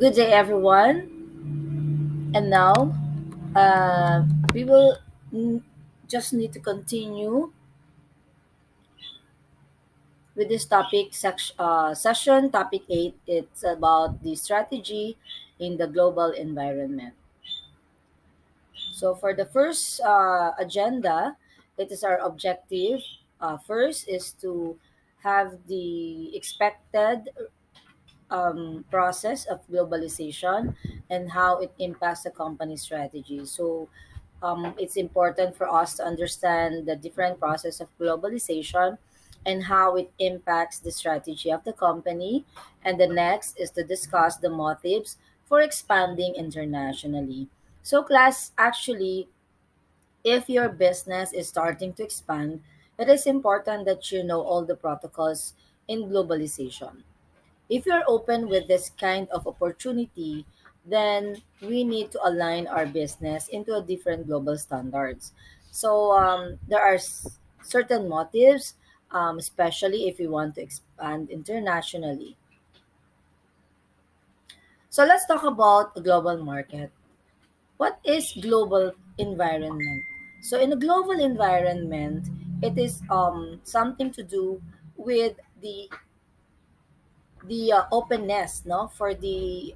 Good day, everyone. And now, uh, we will mm, just need to continue with this session. Topic 8, it's about the strategy in the global environment. So, for the first agenda, it is our objective. First is to have the expected process of globalization and how it impacts the company strategy. So, it's important for us to understand the different process of globalization and how it impacts the strategy of the company. And the next is to discuss the motives for expanding internationally. So, class, actually, if your business is starting to expand, it is important that you know all the protocols in globalization. If you're open with this kind of opportunity, then we need to align our business into a different global standards. So there are certain motives, especially if we want to expand internationally. So let's talk about the global market. What is global environment? So in a global environment, it is something to do with the openness, no, for the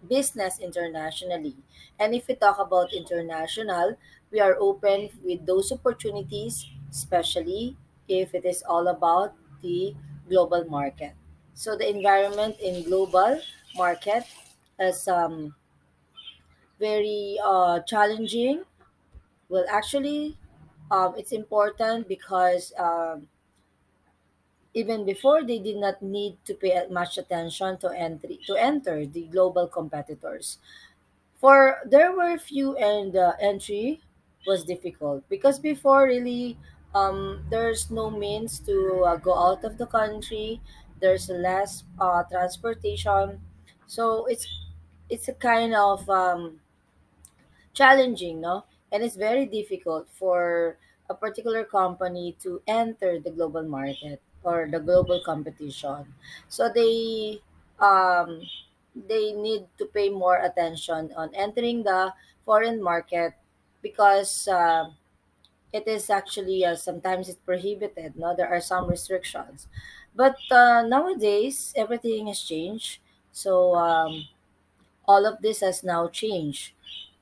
business internationally. And if we talk about international, we are open with those opportunities, especially if it is all about the global market. So the environment in global market is very challenging. Well, actually, it's important because even before, they did not need to pay much attention to enter the global competitors. For there were few, and entry was difficult because before, really, there's no means to go out of the country. There's less transportation, so it's a kind of challenging, no? And it's very difficult for a particular company to enter the global market or the global competition. So they need to pay more attention on entering the foreign market because it is actually sometimes it's prohibited. No, there are some restrictions, but nowadays everything has changed. So all of this has now changed.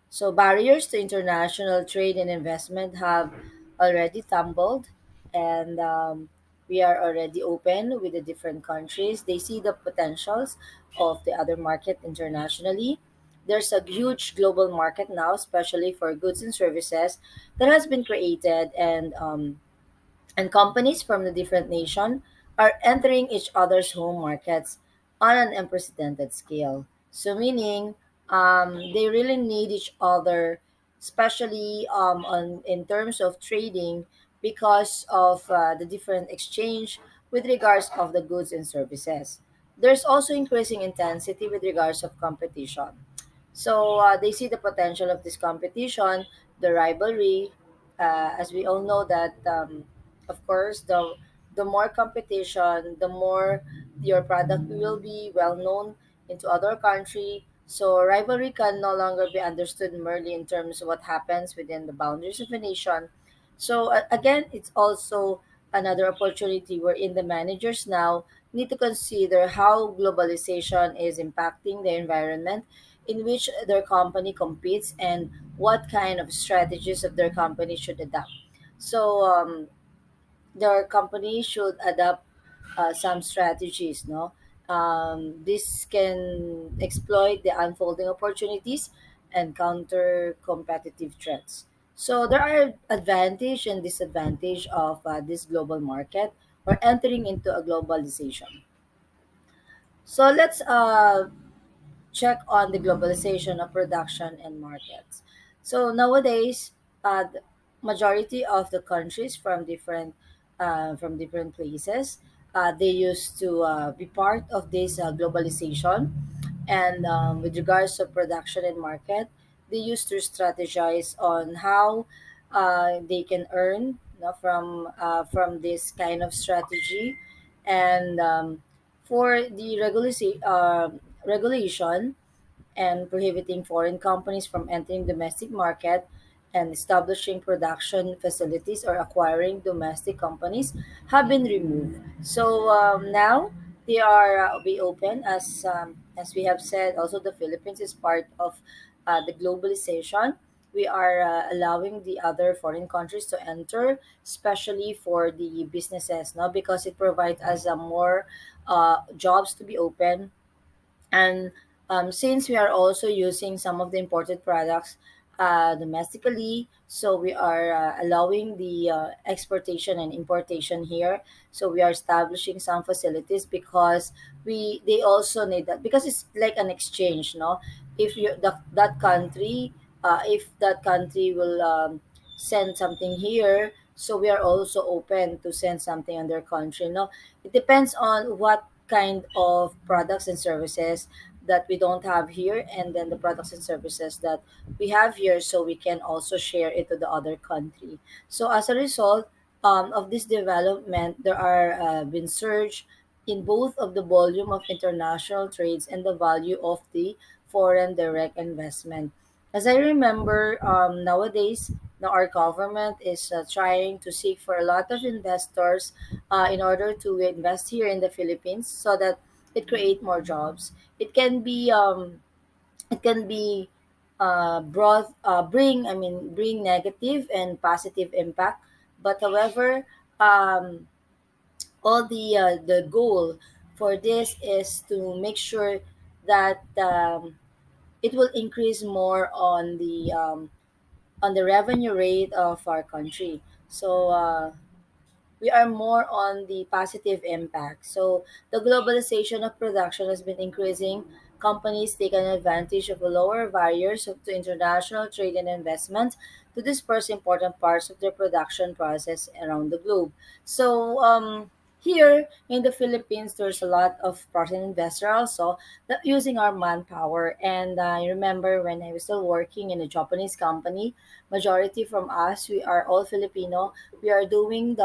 So barriers to international trade and investment have already tumbled, and we are already open with the different countries. They see the potentials of the other market internationally. There's a huge global market now, especially for goods and services, that has been created, and companies from the different nation are entering each other's home markets on an unprecedented scale. So meaning they really need each other, especially on in terms of trading because of the different exchange with regards of the goods and services. There's also increasing intensity with regards of competition. So they see the potential of this competition, the rivalry, as we all know that of course the more competition, the more your product will be well known into other country. So rivalry can no longer be understood merely in terms of what happens within the boundaries of a nation. So again, it's also another opportunity wherein the managers now need to consider how globalization is impacting the environment in which their company competes and what kind of strategies of their company should adopt. So their company should adopt some strategies. No, this can exploit the unfolding opportunities and counter competitive threats. So there are advantage and disadvantage of this global market or entering into a globalization. So let's check on the globalization of production and markets. So nowadays, the majority of the countries from different places, they used to be part of this globalization. And with regards to production and market, they used to strategize on how they can earn, from this kind of strategy. And for the regulation, regulation and prohibiting foreign companies from entering domestic market and establishing production facilities or acquiring domestic companies have been removed. So now they are be open as we have said. Also, the Philippines is part of the globalization. We are allowing the other foreign countries to enter, especially for the businesses, no, because it provides us more jobs to be open. And since we are also using some of the imported products domestically, so we are allowing the exportation and importation here. So we are establishing some facilities because we they also need that, because it's like an exchange, no? If you that country, if that country will send something here, so we are also open to send something on their country, no? It depends on what kind of products and services that we don't have here, and then the products and services that we have here, so we can also share it to the other country. So as a result of this development, there are been surge in both of the volume of international trades and the value of the foreign direct investment. As I remember, nowadays, now our government is trying to seek for a lot of investors in order to invest here in the Philippines, so that it create more jobs. It can be brought bring I mean bring negative and positive impact. But however, um, all the goal for this is to make sure that it will increase more on the revenue rate of our country. So we are more on the positive impact. So the globalization of production has been increasing. Companies take an advantage of the lower barriers to international trade and investment to disperse important parts of their production process around the globe. So here in the Philippines, there's a lot of foreign investor also that using our manpower. And I remember when I was still working in a Japanese company, majority from us, we are all Filipino. We are doing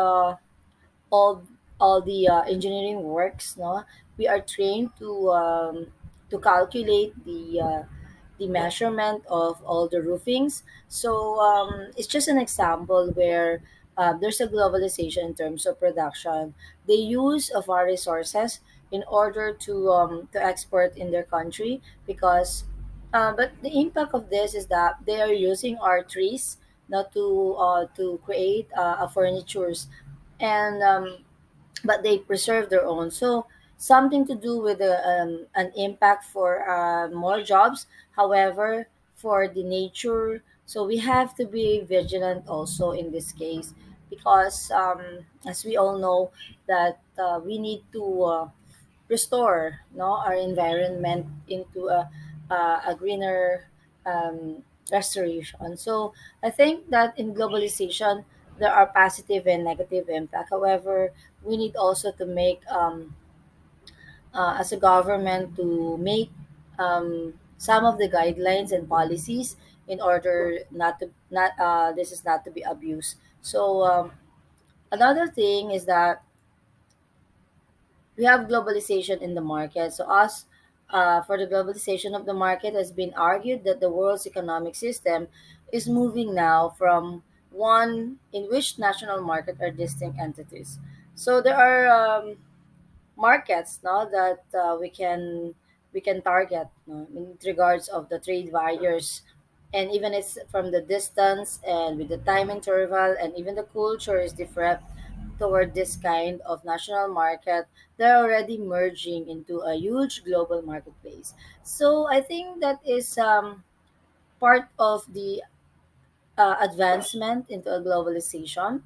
all all the engineering works, no. We are trained to calculate the measurement of all the roofings. So it's just an example where there's a globalization in terms of production. The use of our resources in order to export in their country, because but the impact of this is that they are using our trees not to create furnitures. And but they preserve their own. So something to do with an impact for more jobs. However, for the nature, so we have to be vigilant also in this case, because as we all know that we need to restore, no, our environment into a greener restoration. So I think that in globalization there are positive and negative impact. However, we need also to make as a government to make some of the guidelines and policies in order not this is not to be abused. So another thing is that we have globalization in the market. So us for the globalization of the market has been argued that the world's economic system is moving now from one in which national market are distinct entities. So there are markets now that we can target, no, in regards of the trade barriers. And even it's from the distance and with the time interval, and even the culture is different toward this kind of national market. They're already merging into a huge global marketplace. So I think that is part of the advancement into a globalization,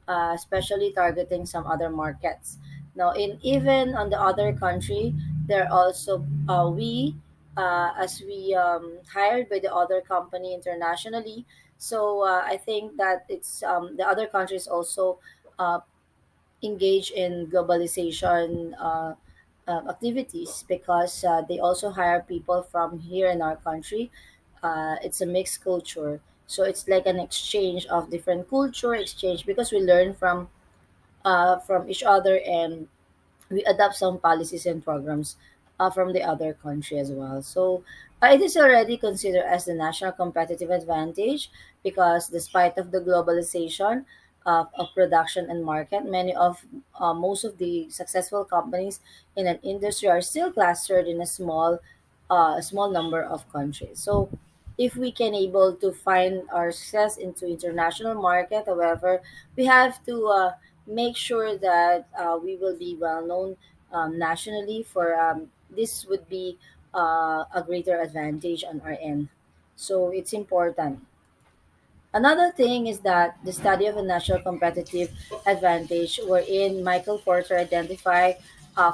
especially targeting some other markets. Now, in even on the other country, there also we as we hired by the other company internationally. So I think that it's the other countries also uh, engage in globalization activities, because they also hire people from here in our country. It's a mixed culture, so it's like an exchange of different culture exchange, because we learn from each other, and we adapt some policies and programs from the other country as well. So it is already considered as the national competitive advantage because despite of the globalization of production and market, many of most of the successful companies in an industry are still clustered in a small number of countries. So if we can able to find our success into international market, however, we have to make sure that we will be well known nationally for this would be a greater advantage on our end. So it's important. Another thing is that the study of a national competitive advantage, wherein Michael Porter identified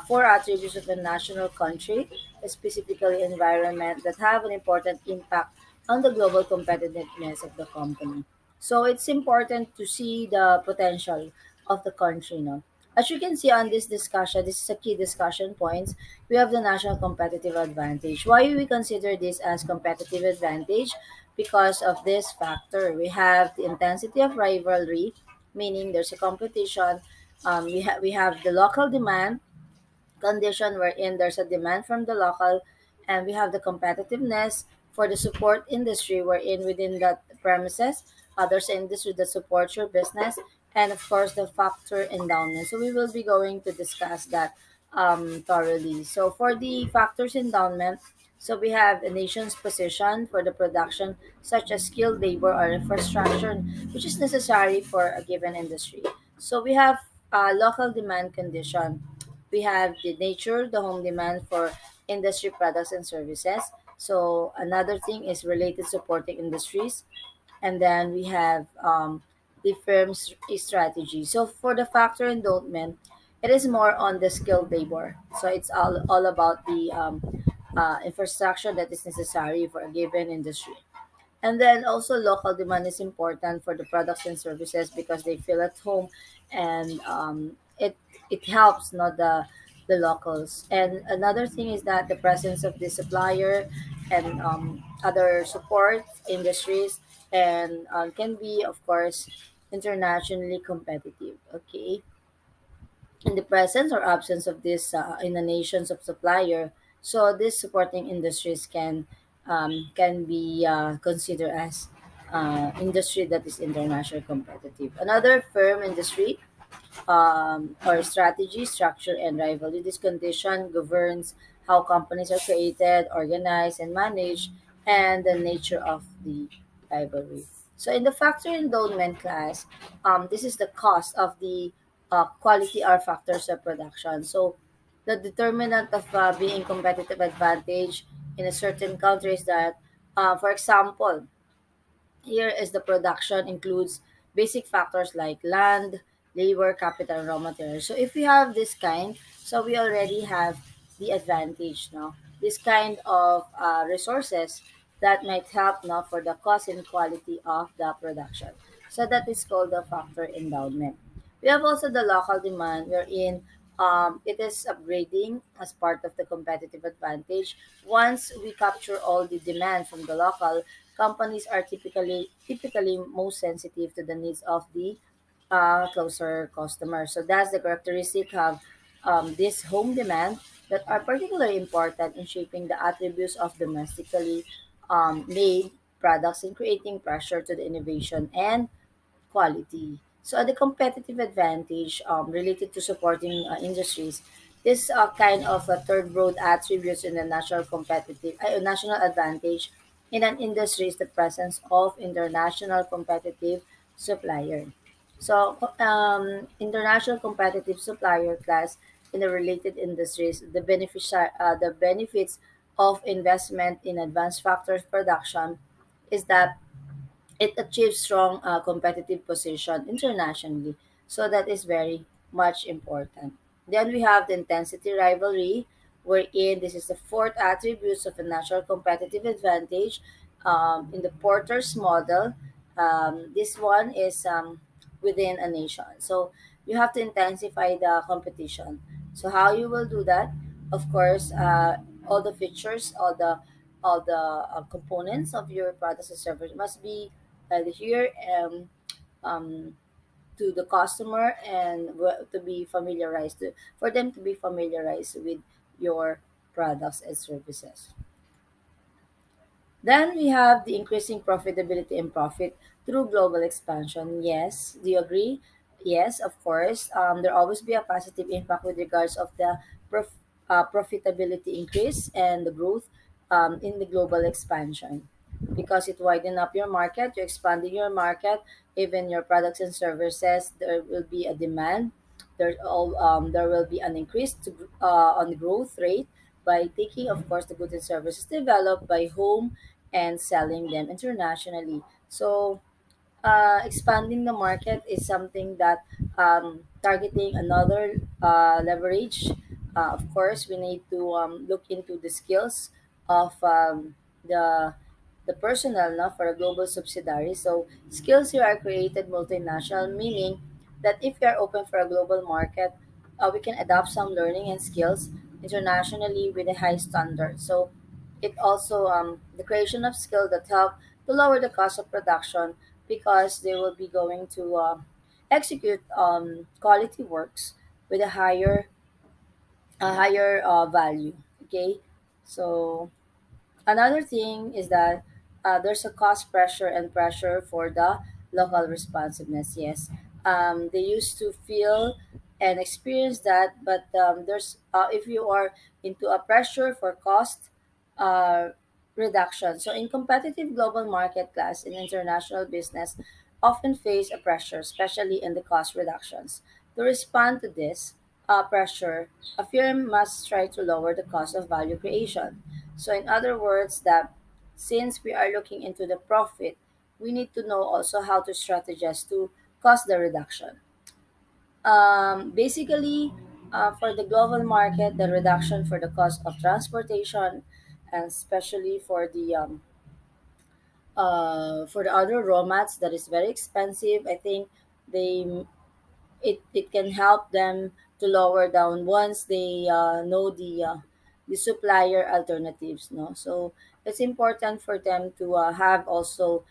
four attributes of a national country, specifically environment, that have an important impact on the global competitiveness of the company. So it's important to see the potential of the country. No? As you can see on this discussion, this is a key discussion points. We have the national competitive advantage. Why we consider this as competitive advantage? Because of this factor. We have the intensity of rivalry, meaning there's a competition. We have the local demand condition wherein there's a demand from the local, and we have the competitiveness for the support industry wherein within that premises there's an industry that supports your business, and of course the factor endowment. So we will be going to discuss that thoroughly. So for the factors endowment, so we have a nation's position for the production such as skilled labor or infrastructure which is necessary for a given industry. So we have local demand condition, we have the nature, the home demand for industry products and services. So another thing is related supporting industries, and then we have the firm's strategy. So for the factor endowment, it is more on the skilled labor. So it's all about the infrastructure that is necessary for a given industry. And then also local demand is important for the products and services because they feel at home, and it helps not the locals. And another thing is that the presence of the supplier and other support industries and can be of course internationally competitive. Okay, in the presence or absence of this in the nations of supplier, so these supporting industries can be considered as industry that is international competitive. Another firm industry or strategy, structure, and rivalry. This condition governs how companies are created, organized, and managed, and the nature of the rivalry. So, in the factor endowment class, this is the cost of the quality or factors of production. So, the determinant of being competitive advantage in a certain country is that, for example, here is the production includes basic factors like land, labor, capital, and raw materials. So if we have this kind, so we already have the advantage now. This kind of resources that might help now for the cost and quality of the production. So that is called the factor endowment. We have also the local demand wherein it is upgrading as part of the competitive advantage. Once we capture all the demand from the local, companies are typically most sensitive to the needs of the closer customers. So that's the characteristic of this home demand that are particularly important in shaping the attributes of domestically made products and creating pressure to the innovation and quality. So the competitive advantage related to supporting industries, this kind of a third road attributes in the national advantage in an industry is the presence of international competitive supplier. So international competitive supplier class in the related industries, the benefits of investment in advanced factors production is that it achieves strong competitive position internationally. So that is very much important. Then we have the intensity rivalry, wherein this is the fourth attributes of a national competitive advantage in the Porter's model. This one is within a nation. So you have to intensify the competition. So how you will do that? Of course, all the features, all the components of your products and service must be adhere um, to the customer and to be familiarized for them to be familiarized with your products and services. Then we have the increasing profitability and profit through global expansion. Yes, do you agree? Yes, of course. There always be a positive impact with regards of the profitability increase and the growth in the global expansion, because it widen up your market, you're expanding your market, even your products and services. There will be a demand. There will be an increase on the growth rate by taking, of course, the goods and services developed by home and selling them internationally. So expanding the market is something that targeting another leverage. Of course, we need to look into the skills of the the personnel now for a global subsidiary. So skills here are created multinational, meaning that if we are open for a global market, we can adopt some learning and skills internationally with a high standard. So it also the creation of skill that help to lower the cost of production, because they will be going to execute quality works with a higher value. Okay, so another thing is that there's a cost pressure and pressure for the local responsiveness. Yes, they used to feel and experience that, but there's if you are into a pressure for cost uh, reduction. So, in competitive global market class in international business, often face a pressure, especially in the cost reductions. To respond to this pressure, a firm must try to lower the cost of value creation. So, in other words, that since we are looking into the profit, we need to know also how to strategize to cost the reduction. Basically, for the global market, the reduction for the cost of transportation, and especially for the other raw mats that is very expensive, I think they it can help them to lower down once they know the supplier alternatives, no. So it's important for them to have also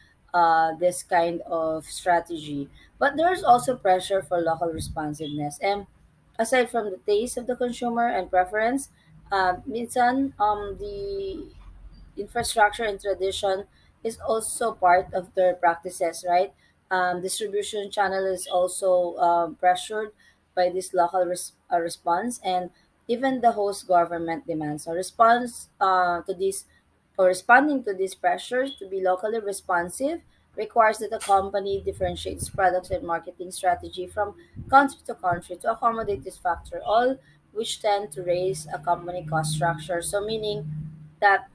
this kind of strategy, but there's also pressure for local responsiveness. And aside from the taste of the consumer and preference, minsan the infrastructure and tradition is also part of their practices, right? Distribution channel is also pressured by this local response, and even the host government demands a response to this, or responding to these pressures to be locally responsive requires that the company differentiates products and marketing strategy from country to country to accommodate this factor, all which tend to raise a company cost structure. So meaning that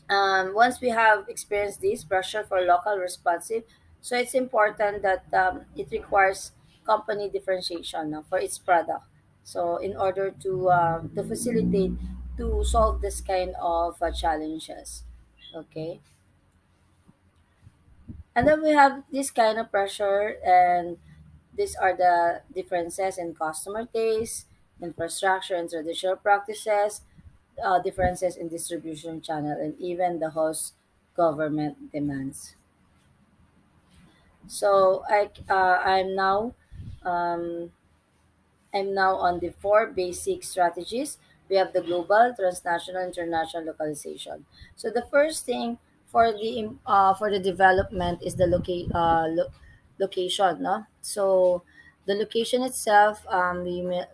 once we have experienced this pressure for local responsive, so it's important that it requires company differentiation for its product. So in order to facilitate to solve this kind of challenges, okay. And then we have this kind of pressure, and these are the differences in customer taste, infrastructure, and traditional practices, differences in distribution channel, and even the host government demands. So um, I'm now on the four basic strategies. We have the global, transnational, international localization. So the first thing for the development is the location, no? So the location itself,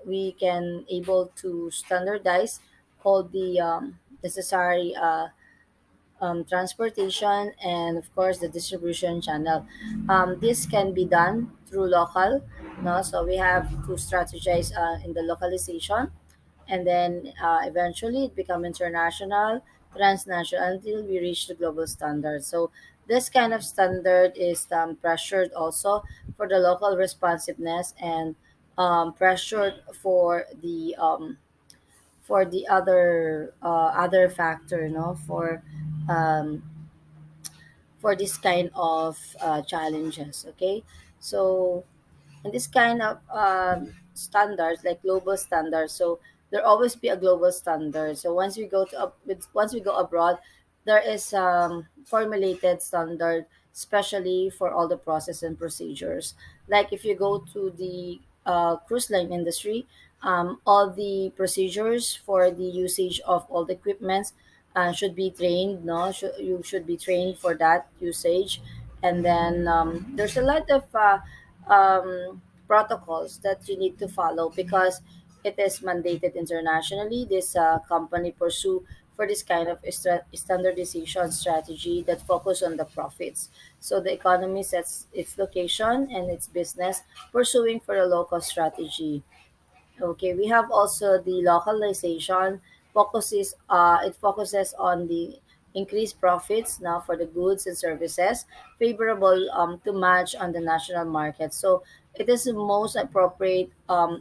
we can able to standardize all the necessary transportation, and of course the distribution channel. This can be done through local, no? So we have to strategize in the localization, and then eventually it become international, transnational, until we reach the global standard. So this kind of standard is pressured also for the local responsiveness, and pressured for the other factor, no, um, for this kind of challenges. Okay, so and this kind of standards, like global standards, so there always be a global standard. So once we go abroad, there is formulated standard, especially for all the process and procedures. Like if you go to the cruise line industry, all the procedures for the usage of all the equipments should be trained. No, you should be trained for that usage, and then there's a lot of protocols that you need to follow because it is mandated internationally. This company pursue for this kind of standardization strategy that focus on the profits. So the economy sets its location and its business pursuing for a local strategy. Okay, we have also the localization it focuses on the increased profits now for the goods and services favorable to match on the national market. So it is most appropriate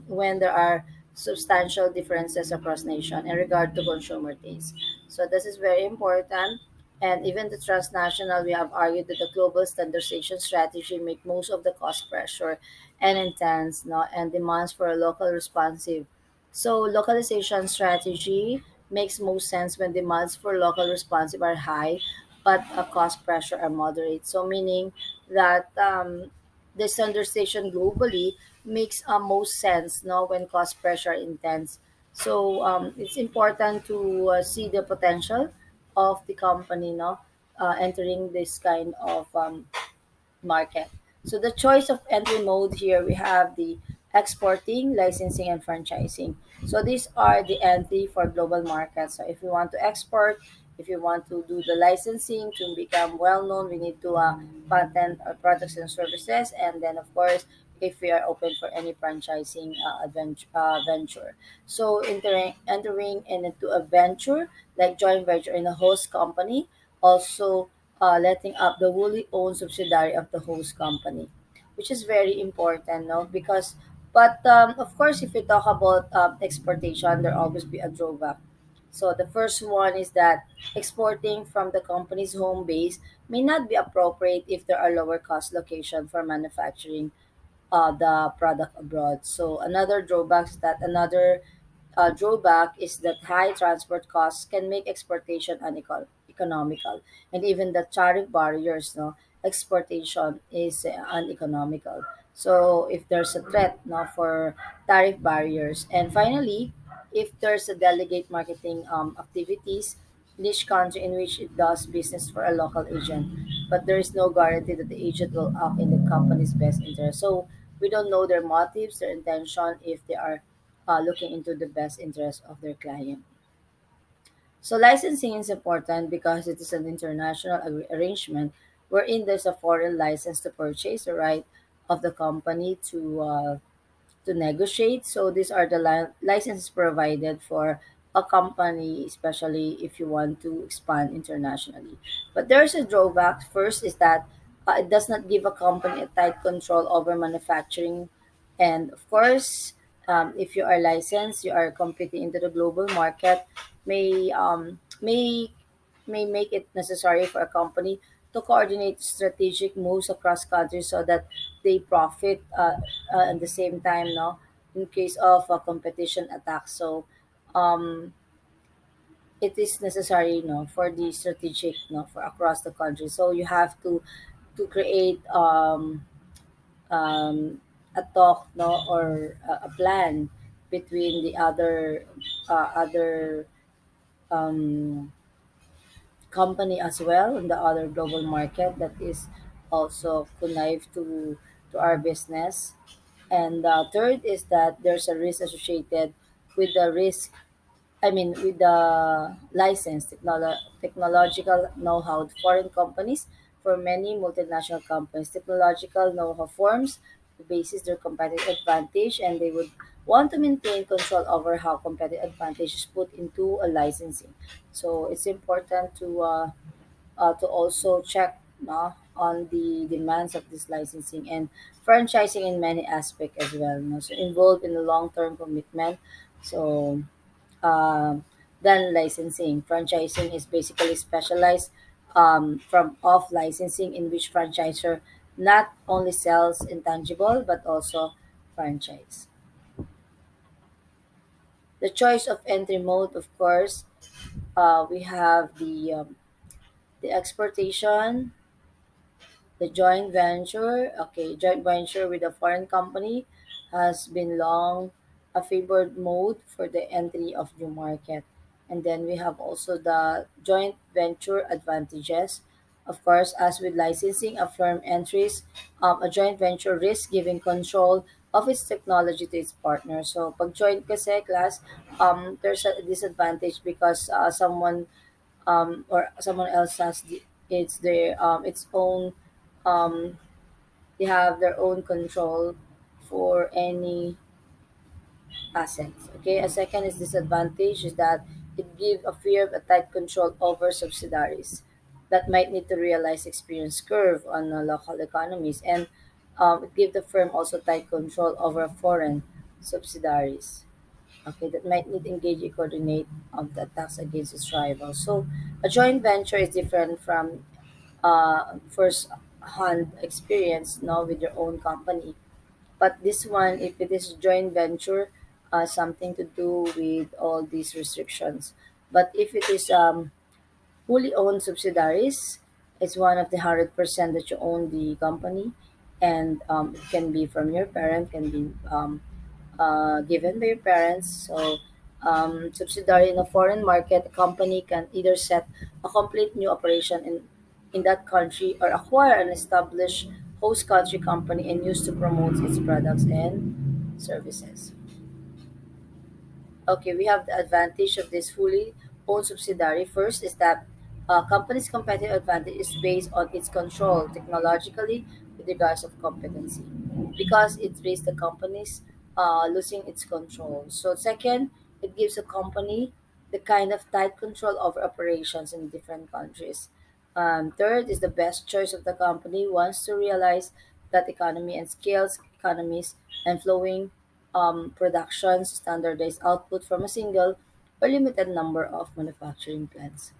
when there are substantial differences across nation in regard to consumer taste. So this is very important. And even the transnational, we have argued that the global standardization strategy make most of the cost pressure and intense, no, and demands for a local responsive. So localization strategy makes most sense when demands for local responsive are high, but a cost pressure are moderate. So meaning that the standardization globally makes most sense, no, when cost pressure intense. So it's important to see the potential of the company, no, entering this kind of market. So the choice of entry mode here we have the exporting, licensing, and franchising. So these are the entry for global markets. So if you want to export, if you want to do the licensing to become well known, we need to patent our products and services, and then of course if we are open for any franchising venture. So entering into a venture like joint venture in a host company, also letting up the wholly owned subsidiary of the host company, which is very important, no? Because, but of course, if you talk about exportation, there always be a drawback. So the first one is that exporting from the company's home base may not be appropriate if there are lower cost location for manufacturing the product abroad. So another drawback is that high transport costs can make exportation uneconomical, and even the tariff barriers, no, exportation is uneconomical. So if there's a threat, no, for tariff barriers, and finally, if there's a delegate marketing activities in each country in which it does business for a local agent, but there is no guarantee that the agent will act in the company's best interest. So we don't know their motives, their intention, if they are looking into the best interest of their client. So licensing is important because it is an international arrangement wherein there's a foreign license to purchase the right of the company to negotiate. So these are the licenses provided for a company, especially if you want to expand internationally. But there's a drawback. First is that it does not give a company a tight control over manufacturing, and of course, if you are licensed, you are competing into the global market, may may make it necessary for a company to coordinate strategic moves across countries so that they profit at the same time, no, in case of a competition attack. So um, it is necessary, no, for the strategic, no, for across the country. So you have to create um, a talk, no, or a plan between the other um, company as well in the other global market that is also connive to our business. And third is that there's a risk associated with the risk with the license technological know-how. Foreign companies, for many multinational companies, technological know-how forms the basis their competitive advantage, and they would want to maintain control over how competitive advantage is put into a licensing. So it's important to also check on the demands of this licensing and franchising in many aspects as well. No? So involved in a long-term commitment. So um, than licensing. Franchising is basically specialized from off licensing in which franchisor not only sells intangible but also franchise. The choice of entry mode, of course, we have the exportation, the joint venture. Okay, joint venture with a foreign company, has been long a favored mode for the entry of new market. And then we have also the joint venture advantages. Of course, as with licensing, a firm entries a joint venture risk giving control of its technology to its partner. So, pag joint kasi class, there's a disadvantage because or someone else has its own um, they have their own control for any assets. Okay, a second is disadvantage is that it gives a fear of a tight control over subsidiaries that might need to realize experience curve on local economies, and it gives the firm also tight control over foreign subsidiaries. Okay, that might need engage and coordinate the attacks against its rivals. So a joint venture is different from first hand experience now with your own company. But this one, if it is joint venture, something to do with all these restrictions. But if it is fully owned subsidiaries, it's one of the 100% that you own the company, and it can be from your parent, can be given by your parents. So, subsidiary in a foreign market, a company can either set a complete new operation in that country or acquire an established host country company and use to promote its products and services. Okay, we have the advantage of this fully owned subsidiary. First is that a company's competitive advantage is based on its control technologically with regards of competency, because it's based the company's losing its control. So second, it gives a company the kind of tight control over operations in different countries. Third is the best choice of the company wants to realize that economy and scales economies and flowing productions standardized output from a single or limited number of manufacturing plants.